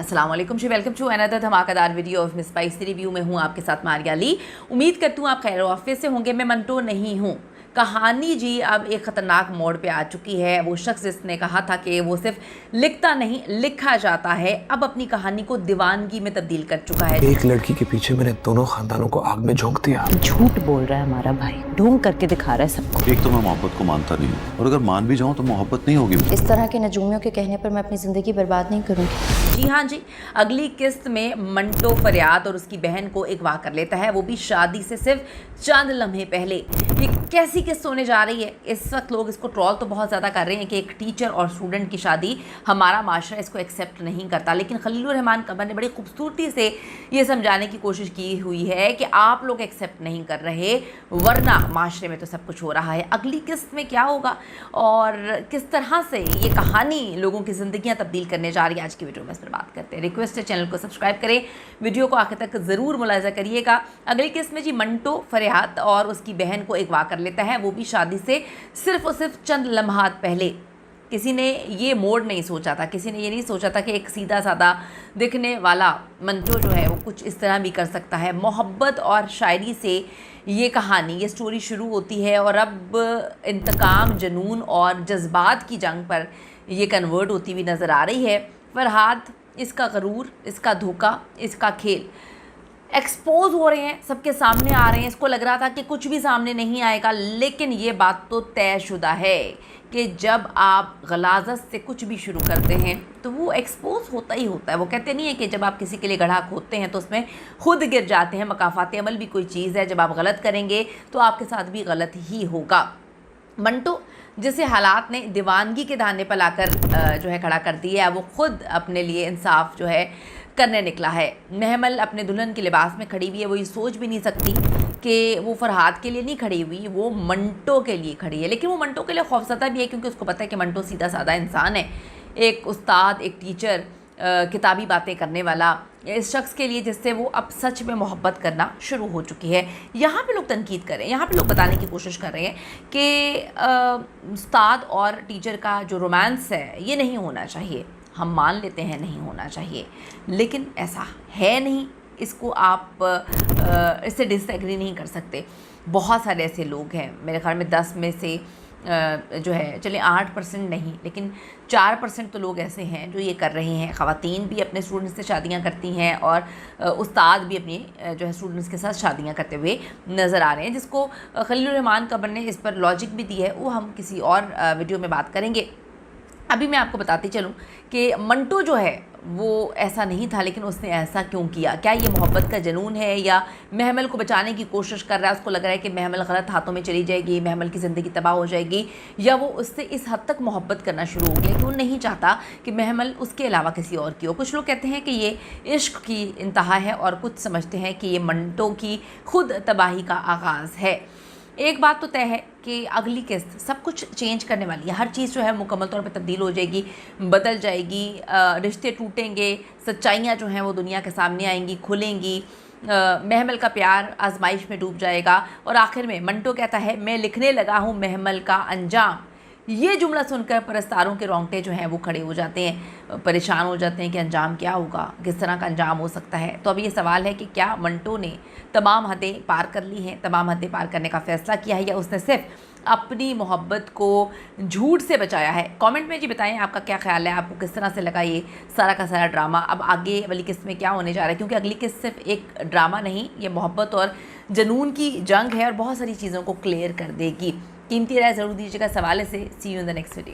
अस्सलाम वालेकुम जी, welcome to another धमाकेदार video of miss spicy review में हूँ आपके साथ मारिया अली। उम्मीद करती हूँ आप खैर ऑफिस से होंगे। मैं मंटो नहीं हूँ। कहानी जी अब एक ख़तरनाक मोड़ पे आ चुकी है। वो शख्स जिसने कहा था कि वो सिर्फ लिखता नहीं लिखा जाता है, अब अपनी कहानी को दीवानगी में तब्दील कर चुका है। एक लड़की के पीछे मैंने दोनों खानदानों को आग में झोंक दिया। झूठ बोल रहा है हमारा भाई, ढोंग करके दिखा रहा है सबको। एक तो मैं मोहब्बत को मानता नहीं हूँ, और अगर मान भी जाऊँ तो मोहब्बत नहीं होगी। इस तरह के नजूमियों के कहने पर मैं अपनी ज़िंदगी बर्बाद नहीं करूँगी। जी हाँ जी, अगली किस्त में मंटो फरियाद और उसकी बहन को अगवा कर लेता है, वो भी शादी से सिर्फ चंद लम्हे पहले। ये कैसी किस्त होने जा रही है? इस वक्त लोग इसको ट्रोल तो बहुत ज़्यादा कर रहे हैं कि एक टीचर और स्टूडेंट की शादी, हमारा माशरा इसको एक्सेप्ट नहीं करता। लेकिन खलीलुर रहमान कमर ने बड़ी खूबसूरती से ये समझाने की कोशिश की हुई है कि आप लोग एक्सेप्ट नहीं कर रहे, वरना माशरे में तो सब कुछ हो रहा है। अगली किस्त में क्या होगा और किस तरह से ये कहानी लोगों की ज़िंदगियाँ तब्दील करने जा रही है, आज की वीडियो में इस पर बात करते हैं। रिक्वेस्ट है चैनल को सब्सक्राइब करें, वीडियो को आखिर तक ज़रूर मुलाहिजा करिएगा। अगली किस्त में जी मंटो फरियाद और उसकी बहन को अगवा कर लेता है, वो भी शादी से सिर्फ और सिर्फ चंद लम्हात पहले। किसी ने ये मोड़ नहीं सोचा था, किसी ने ये नहीं सोचा था कि एक सीधा साधा दिखने वाला मंटो जो है वो कुछ इस तरह भी कर सकता है। मोहब्बत और शायरी से ये कहानी, ये स्टोरी शुरू होती है और अब इंतकाम, जुनून और जज्बात की जंग पर ये कन्वर्ट होती हुई नज़र आ रही है। फरहाद, इसका गरूर, इसका धोखा, इसका खेल एक्सपोज हो रहे हैं, सबके सामने आ रहे हैं। इसको लग रहा था कि कुछ भी सामने नहीं आएगा, लेकिन ये बात तो तयशुदा है कि जब आप गलाजत से कुछ भी शुरू करते हैं तो वो एक्सपोज होता ही होता है। वो कहते नहीं है कि जब आप किसी के लिए गड्ढा खोदते हैं तो उसमें खुद गिर जाते हैं। मकाफात अमल भी कोई चीज़ है, जब आप गलत करेंगे तो आपके साथ भी गलत ही होगा। मंटो जिसे हालात ने दीवानगी के दाने पर लाकर जो है खड़ा कर दिया है, वो खुद अपने लिए इंसाफ जो है करने निकला है। महमल अपने दुल्हन के लिबास में खड़ी हुई है, वो ये सोच भी नहीं सकती कि वो फरहाद के लिए नहीं खड़ी हुई, वो मंटो के लिए खड़ी है। लेकिन वो मंटो के लिए खौफज़दा भी है, क्योंकि उसको पता है कि मंटो सीधा साधा इंसान है, एक उस्ताद, एक टीचर, किताबी बातें करने वाला, इस शख्स के लिए जिससे वो अब सच में मोहब्बत करना शुरू हो चुकी है। यहाँ पे लोग तनकीद कर रहे हैं, यहाँ पे लोग बताने की कोशिश कर रहे हैं कि उस्ताद और टीचर का जो रोमांस है ये नहीं होना चाहिए। हम मान लेते हैं नहीं होना चाहिए, लेकिन ऐसा है नहीं। इसको आप इससे डिसएग्री नहीं कर सकते। बहुत सारे ऐसे लोग हैं, मेरे ख्याल में 10 में से जो है, चलिए 8% नहीं, लेकिन 4% तो लोग ऐसे हैं जो ये कर रहे हैं। ख़वातीन भी अपने स्टूडेंट्स से शादियां करती हैं और उस्ताद भी अपनी जो है स्टूडेंट्स के साथ शादियां करते हुए नज़र आ रहे हैं, जिसको खलीलुर रहमान कमर ने इस पर लॉजिक भी दी है, वो हम किसी और वीडियो में बात करेंगे। अभी मैं आपको बताती चलूँ कि मंटो जो है वो ऐसा नहीं था, लेकिन उसने ऐसा क्यों किया? क्या ये मोहब्बत का जुनून है, या महमल को बचाने की कोशिश कर रहा है? उसको लग रहा है कि महमल गलत हाथों में चली जाएगी, महमल की ज़िंदगी तबाह हो जाएगी, या वो उससे इस हद तक मोहब्बत करना शुरू हो गया कि वो नहीं चाहता कि महमल उसके अलावा किसी और की हो। कुछ लोग कहते हैं कि ये इश्क की इंतहा है, और कुछ समझते हैं कि ये मंटो की खुद तबाही का आगाज़ है। एक बात तो तय है कि अगली किस्त सब कुछ चेंज करने वाली है। हर चीज़ जो है मुकम्मल तौर पे तब्दील हो जाएगी, बदल जाएगी। रिश्ते टूटेंगे, सच्चाइयाँ जो हैं वो दुनिया के सामने आएंगी, खुलेंगी। महमल का प्यार आजमाइश में डूब जाएगा, और आखिर में मंटो कहता है, मैं लिखने लगा हूँ महमल का अंजाम। ये जुमला सुनकर परस्तारों के रोंगटे जो हैं वो खड़े हो जाते हैं, परेशान हो जाते हैं कि अंजाम क्या होगा, किस तरह का अंजाम हो सकता है। तो अब ये सवाल है कि क्या मंटो ने तमाम हदें पार कर ली हैं, तमाम हदें पार करने का फ़ैसला किया है, या उसने सिर्फ अपनी मोहब्बत को झूठ से बचाया है? कमेंट में जी बताएं आपका क्या ख्याल है, आपको किस तरह से लगा ये सारा का सारा ड्रामा। अब आगे वाली किस्त में क्या होने जा रहा है, क्योंकि अगली किस्त सिर्फ एक ड्रामा नहीं, ये मोहब्बत और जुनून की जंग है और बहुत सारी चीज़ों को क्लियर कर देगी। कीमती राय ज़रूर दीजिएगा इस हवाले से। See you in the next video.